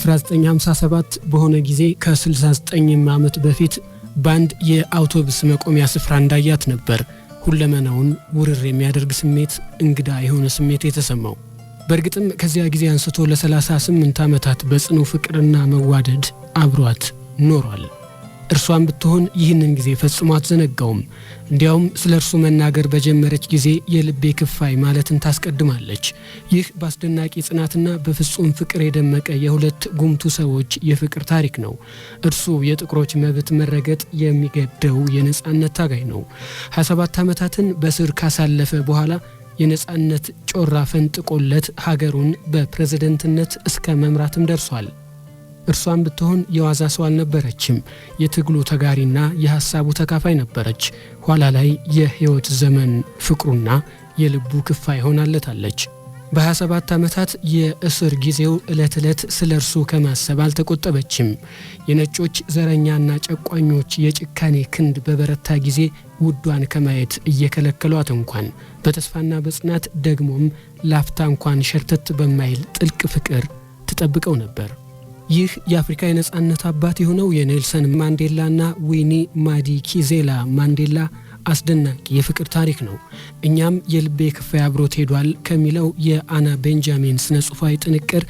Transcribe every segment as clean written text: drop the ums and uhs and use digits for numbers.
በ1957 በሆነ ጊዜ ከ69 ዓመት በፊት ባንድ የአውቶቡስ መቆሚያ ስፍራ እንዳያት ነበር ሁለመናውን ውርር የሚያደርግ ስሜት እንግዳ የሆነ ስሜት የተሰማው። በእርግጥም ከዚያ ጊዜ አንስቶ ለ38 ዓመታት በጽኑ ፍቅርና መዋደድ አብሯት ኖሯል። እርሷን ብትሆን ይህንን ጊዜ ፈጽሞ አትዘነጋውም። እንዲያውም ስለ እርሱ መናገር በጀመረች ጊዜ የልቤ ክፋይ ማለትን ታስቀድማለች። ይህ በአስደናቂ ጽናትና በፍጹም ፍቅር የደመቀ የሁለት ጉምቱ ሰዎች የፍቅር ታሪክ ነው። እርሱ የጥቁሮች መብት መረገጥ የሚገደው የነጻነት ታጋይ ነው። 27 ዓመታትን በስር ካሳለፈ በኋላ የነጻነት ጮራ ፈንጥቆለት ሀገሩን በፕሬዝዳንትነት እስከ መምራትም ደርሷል። እርሷን ብትሆን የዋዛ ሰው አልነበረችም። የትግሉ ተጋሪና የሐሳቡ ተካፋይ ነበረች። ኋላ ላይ የህይወት ዘመን ፍቅሩና የልቡ ክፋይ ሆናለታለች። በ27 ዓመታት የእስር ጊዜው ዕለት ስለ እርሱ ከማሰብ አልተቆጠበችም። የነጮች ዘረኛና ጨቋኞች የጭካኔ ክንድ በበረታ ጊዜ ውዷን ከማየት እየከለከሏት እንኳን በተስፋና በጽናት ደግሞም ላፍታ እንኳን ሸርተት በማይል ጥልቅ ፍቅር ትጠብቀው ነበር። ይህ የአፍሪካ የነጻነት አባት የሆነው የኔልሰን ማንዴላና ዊኒ ማዲኪዜላ ማንዴላ አስደናቂ የፍቅር ታሪክ ነው። እኛም የልቤ ክፋይ አብሮት ሄዷል ከሚለው የአና ቤንጃሚን ስነ ጽሑፋዊ ጥንቅር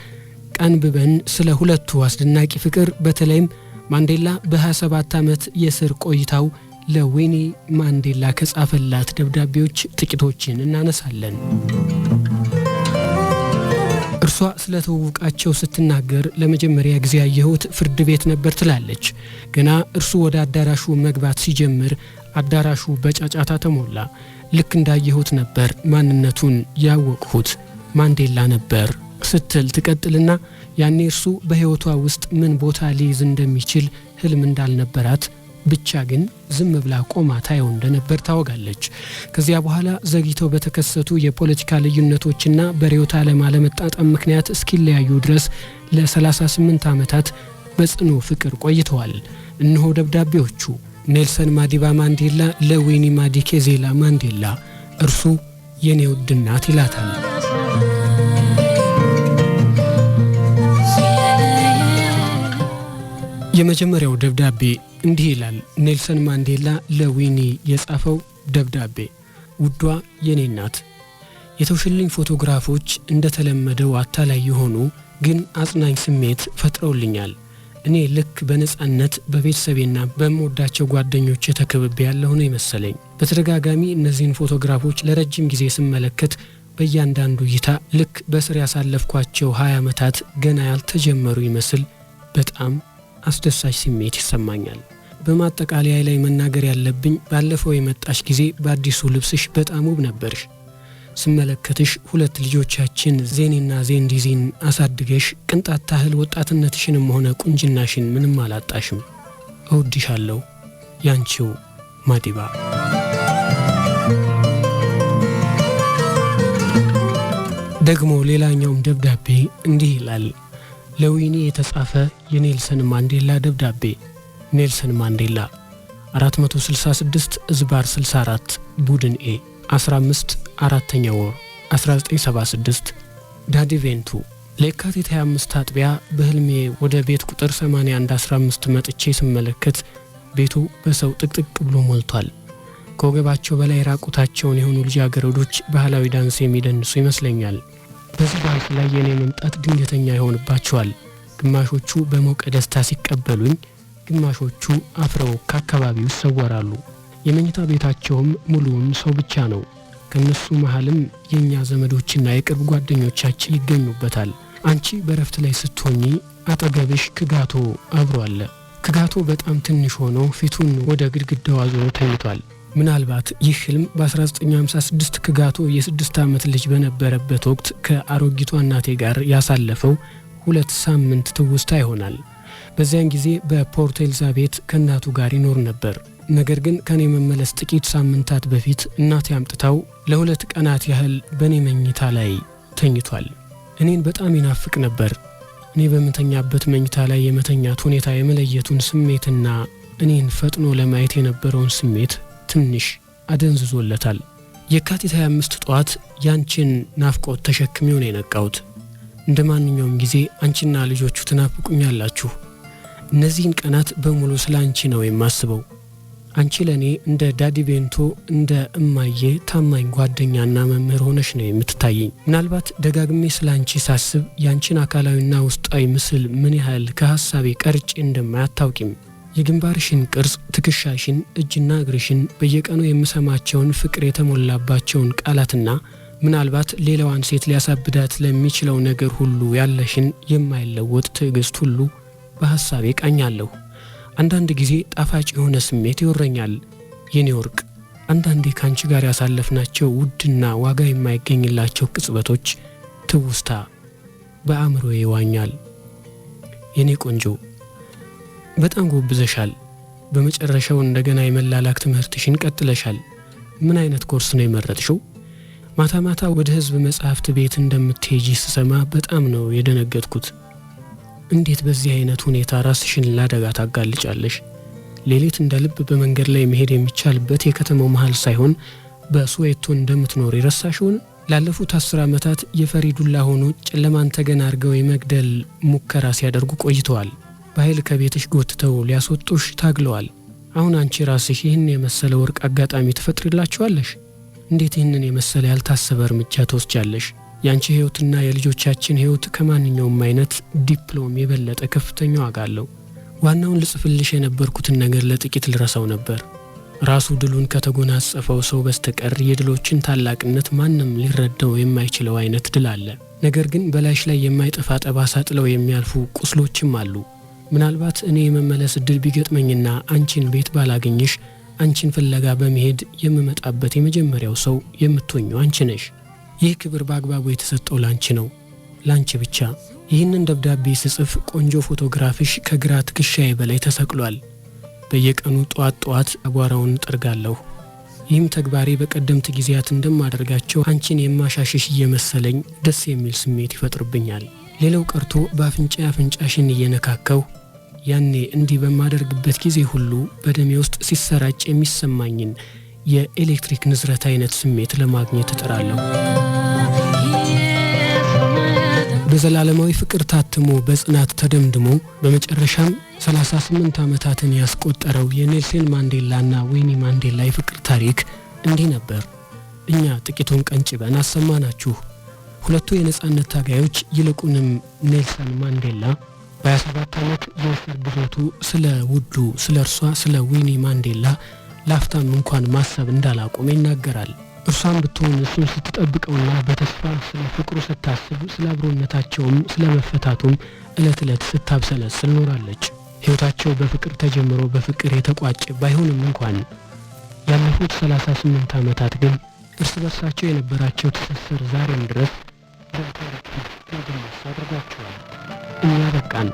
ቀንብበን ስለ ሁለቱ አስደናቂ ፍቅር በተለይም ማንዴላ በ27 ዓመት የስር ቆይታው ለዊኒ ማንዴላ ከጻፈላት ደብዳቤዎች ጥቂቶችን እናነሳለን። እርሷ ስለ ተውውቃቸው ስትናገር ለመጀመሪያ ጊዜ ያየሁት ፍርድ ቤት ነበር ትላለች። ገና እርሱ ወደ አዳራሹ መግባት ሲጀምር አዳራሹ በጫጫታ ተሞላ። ልክ እንዳየሁት ነበር ማንነቱን ያወቅሁት፣ ማንዴላ ነበር ስትል ትቀጥልና ያኔ እርሱ በሕይወቷ ውስጥ ምን ቦታ ሊይዝ እንደሚችል ህልም እንዳልነበራት ብቻ ግን ዝም ብላ ቆማ ታየው እንደነበር ታወጋለች። ከዚያ በኋላ ዘግይተው በተከሰቱ የፖለቲካ ልዩነቶችና በርዕዮተ ዓለም አለመጣጣም ምክንያት እስኪለያዩ ድረስ ለ38 ዓመታት በጽኑ ፍቅር ቆይተዋል። እነሆ ደብዳቤዎቹ። ኔልሰን ማዲባ ማንዴላ ለዊኒ ማዲኪዜላ ማንዴላ። እርሱ የኔ ውድ እናት ይላታል። የመጀመሪያው ደብዳቤ እንዲህ ይላል። ኔልሰን ማንዴላ ለዊኒ የጻፈው ደብዳቤ። ውዷ የኔ እናት፣ የተውሽልኝ ፎቶግራፎች እንደተለመደው አታላይ የሆኑ ግን አጽናኝ ስሜት ፈጥረውልኛል። እኔ ልክ በነጻነት በቤተሰቤና በምወዳቸው ጓደኞቼ ተከብቤ ያለሁ ነው ይመስለኝ። በተደጋጋሚ እነዚህን ፎቶግራፎች ለረጅም ጊዜ ስመለከት በእያንዳንዱ እይታ ልክ በስር ያሳለፍኳቸው 20 ዓመታት ገና ያልተጀመሩ ይመስል በጣም አስደሳች ስሜት ይሰማኛል። በማጠቃለያ ላይ መናገር ያለብኝ ባለፈው የመጣሽ ጊዜ በአዲሱ ልብስሽ በጣም ውብ ነበርሽ። ስመለከትሽ ሁለት ልጆቻችን ዜኒና ዜንዲዚን አሳድገሽ ቅንጣት ታህል ወጣትነትሽንም ሆነ ቁንጅናሽን ምንም አላጣሽም። እወድሻለሁ። ያንቺው ማዲባ። ደግሞ ሌላኛውም ደብዳቤ እንዲህ ይላል። ለዊኒ የተጻፈ የኔልሰን ማንዴላ ደብዳቤ። ኔልሰን ማንዴላ 466/64 ቡድን ኤ 15 4ኛ ወር 1976 ዳዲቬንቱ። ለካቲት 25 አጥቢያ በህልሜ ወደ ቤት ቁጥር 8115 መጥቼ ስመለከት ቤቱ በሰው ጥቅጥቅ ብሎ ሞልቷል። ከወገባቸው በላይ ራቁታቸውን የሆኑ ልጃገረዶች ባህላዊ ዳንስ የሚደንሱ ይመስለኛል። በዚህ ባንክ ላይ የኔ መምጣት ድንገተኛ ይሆንባቸዋል። ግማሾቹ በሞቀ ደስታ ሲቀበሉኝ፣ ግማሾቹ አፍረው ከአካባቢው ይሰወራሉ። የመኝታ ቤታቸውም ሙሉውን ሰው ብቻ ነው። ከነሱ መሃልም የኛ ዘመዶችና የቅርብ ጓደኞቻችን ይገኙበታል። አንቺ በረፍት ላይ ስትሆኚ አጠገብሽ ክጋቶ አብሮ አለ። ክጋቶ በጣም ትንሽ ሆኖ ፊቱን ወደ ግድግዳው አዙሮ ተኝቷል። ምናልባት ይህ ህልም በ1956 ክጋቶ የ6 ዓመት ልጅ በነበረበት ወቅት ከአሮጊቷ እናቴ ጋር ያሳለፈው 2 ሳምንት ትውስታ ይሆናል። በዚያን ጊዜ በፖርት ኤልዛቤት ከእናቱ ጋር ይኖር ነበር። ነገር ግን ከኔ መመለስ ጥቂት ሳምንታት በፊት እናቴ አምጥታው ለ2 ቀናት ያህል በኔ መኝታ ላይ ተኝቷል። እኔን በጣም ይናፍቅ ነበር። እኔ በመተኛበት መኝታ ላይ የመተኛት ሁኔታ የመለየቱን ስሜትና እኔን ፈጥኖ ለማየት የነበረውን ስሜት ትንሽ አደንዝዞለታል። የካቲት 25 ጧት ያንቺን ናፍቆት ተሸክሜው ነው የነቃሁት። እንደማንኛውም ጊዜ አንቺና ልጆቹ ትናፍቁኛላችሁ። እነዚህን ቀናት በሙሉ ስላንቺ ነው የማስበው። አንቺ ለኔ እንደ ዳዲ ቤንቶ እንደ እማዬ ታማኝ ጓደኛና መምህር ሆነሽ ነው የምትታየኝ። ምናልባት ደጋግሜ ስላንቺ ሳስብ ያንቺን አካላዊና ውስጣዊ ምስል ምን ያህል ከሐሳቤ ቀርጬ እንደማያታውቂም። የግንባርሽን ቅርጽ፣ ትከሻሽን፣ እጅና እግርሽን፣ በየቀኑ የምሰማቸውን ፍቅር የተሞላባቸውን ቃላትና ምናልባት ሌላዋን ሴት ሊያሳብዳት ለሚችለው ነገር ሁሉ ያለሽን የማይለወጥ ትዕግስት ሁሉ በሐሳቤ ቃኛለሁ። አንዳንድ ጊዜ ጣፋጭ የሆነ ስሜት ይወረኛል የኔ ወርቅ። አንዳንዴ ካንቺ ጋር ያሳለፍናቸው ውድና ዋጋ የማይገኝላቸው ቅጽበቶች ትውስታ በአእምሮዬ ይዋኛል። የኔ ቆንጆ በጣም ጎብዘሻል። በመጨረሻው እንደገና የመላላክ ትምህርትሽን ቀጥለሻል። ምን አይነት ኮርስ ነው የመረጥሽው? ማታ ማታ ወደ ህዝብ መጻሕፍት ቤት እንደምትሄጂ ስሰማ በጣም ነው የደነገጥኩት። እንዴት በዚህ አይነት ሁኔታ ራስሽን ላደጋ ታጋልጫለሽ? ሌሊት እንደ ልብ በመንገድ ላይ መሄድ የሚቻልበት የከተማው መሃል ሳይሆን በሶዌቶ እንደምትኖር ይረሳሽውን? ላለፉት 10 ዓመታት የፈሪዱላ ሆኖ ጨለማን ተገን አድርገው የመግደል ሙከራ ሲያደርጉ ቆይተዋል። በኃይል ከቤትሽ ጎትተው ሊያስወጡሽ ታግለዋል። አሁን አንቺ ራስሽ ይህን የመሰለ ወርቅ አጋጣሚ ትፈጥሪላችኋለሽ? እንዴት ይህንን የመሰለ ያልታሰበ እርምጃ ትወስጃለሽ? ያንቺ ህይወትና የልጆቻችን ህይወት ከማንኛውም አይነት ዲፕሎም የበለጠ ከፍተኛ ዋጋ አለው። ዋናውን ልጽፍልሽ የነበርኩትን ነገር ለጥቂት ልረሳው ነበር። ራሱ ድሉን ከተጎናጸፈው ሰው በስተቀር የድሎችን ታላቅነት ማንም ሊረዳው የማይችለው አይነት ድል አለ። ነገር ግን በላይሽ ላይ የማይጠፋ ጠባሳ ጥለው የሚያልፉ ቁስሎችም አሉ። ምናልባት እኔ የመመለስ እድል ቢገጥመኝና አንቺን ቤት ባላገኝሽ አንቺን ፍለጋ በመሄድ የምመጣበት የመጀመሪያው ሰው የምትሆኚው አንቺ ነሽ። ይህ ክብር በአግባቡ የተሰጠው ላንቺ ነው፣ ላንቺ ብቻ። ይህንን ደብዳቤ ስጽፍ ቆንጆ ፎቶግራፍሽ ከግራ ትከሻዬ በላይ ተሰቅሏል። በየቀኑ ጧት አቧራውን ጠርጋለሁ። ይህም ተግባሬ በቀደምት ጊዜያት እንደማደርጋቸው አንቺን የማሻሽሽ እየመሰለኝ ደስ የሚል ስሜት ይፈጥርብኛል። ሌላው ቀርቶ በአፍንጫሽን እየነካከው ያኔ እንዲህ በማደርግበት ጊዜ ሁሉ በደሜ ውስጥ ሲሰራጭ የሚሰማኝን የኤሌክትሪክ ንዝረት አይነት ስሜት ለማግኘት እጥራለሁ። በዘላለማዊ ፍቅር ታትሞ በጽናት ተደምድሞ በመጨረሻም 38 ዓመታትን ያስቆጠረው የኔልሰን ማንዴላና ዊኒ ማንዴላ የፍቅር ታሪክ እንዲህ ነበር። እኛ ጥቂቱን ቀንጭበን አሰማናችሁ። ሁለቱ የነጻነት ታጋዮች ይልቁንም ኔልሰን ማንዴላ በ27 ዓመት የእስር ግዞቱ ስለ ውዱ ስለ እርሷ ስለ ዊኒ ማንዴላ ላፍታም እንኳን ማሰብ እንዳላቆመ ይናገራል። እርሷም ብትሆን እሱን ስትጠብቀውና በተስፋ ስለ ፍቅሩ ስታስብ ስለ አብሮነታቸውም ስለ መፈታቱም ዕለት ዕለት ስታብሰለስል ኖራለች። ሕይወታቸው በፍቅር ተጀምሮ በፍቅር የተቋጨ ባይሆንም እንኳን ያለፉት 38 ዓመታት ግን እርስ በርሳቸው የነበራቸው ትስስር ዛሬም ድረስ በታሪክ እንዲነሳ አድርጓቸዋል። እኛ በቃን።